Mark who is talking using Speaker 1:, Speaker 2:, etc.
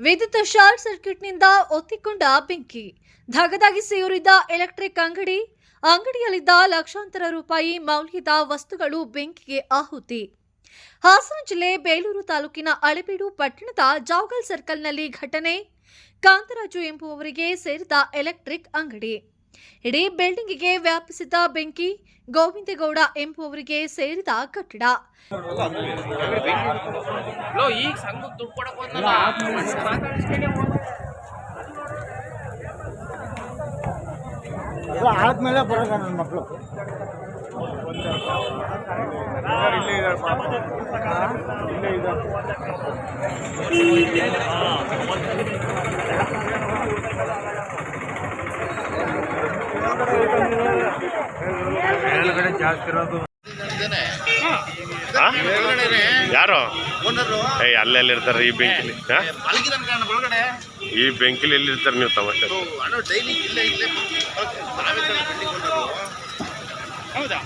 Speaker 1: ವಿದ್ಯುತ್ ಶಾರ್ಟ್ ಸರ್ಕ್ಯೂಟ್ನಿಂದ ಒತ್ತಿಕೊಂಡ ಬೆಂಕಿ, ಧಗಧಗಿ ಸೇರಿದ ಎಲೆಕ್ಟ್ರಿಕ್ ಅಂಗಡಿಯಲ್ಲಿದ್ದ ಲಕ್ಷಾಂತರ ರೂಪಾಯಿ ಮೌಲ್ಯದ ವಸ್ತುಗಳು ಬೆಂಕಿಗೆ ಆಹುತಿ. ಹಾಸನ ಜಿಲ್ಲೆ ಬೇಲೂರು ತಾಲೂಕಿನ ಹಳೇಬೀಡು ಪಟ್ಟಣದ ಜಾವಗಲ್ ಸರ್ಕಲ್ನಲ್ಲಿ ಘಟನೆ. ಕಾಂತರಾಜು ಎಂಬುವವರಿಗೆ ಸೇರಿದ ಎಲೆಕ್ಟ್ರಿಕ್ ಅಂಗಡಿ. ಇಡೀ ಬಿಲ್ಡಿಂಗಿಗೆ ವ್ಯಾಪಿಸಿದ ಬೆಂಕಿ. ಗೋವಿಂದೇಗೌಡ ಎಂಬುವವರಿಗೆ ಸೇರಿದ ಕಟ್ಟಡ.
Speaker 2: ಆದ್ಮೇಲೆ ಬರೋದ ನನ್ನ ಮಕ್ಕಳು ಜಾಸ್ತಿ ಇರೋದು
Speaker 3: ಯಾರು ಅಲ್ಲೆಲ್ಲಿರ್ತಾರೆ ಈ ಬೆಂಕಿಲಿ? ಈ ಬೆಂಕಿಲಿ ಎಲ್ಲಿರ್ತಾರೆ ನೀವು? ತಮಾಷೆ.
Speaker 2: ಹೌದಾ?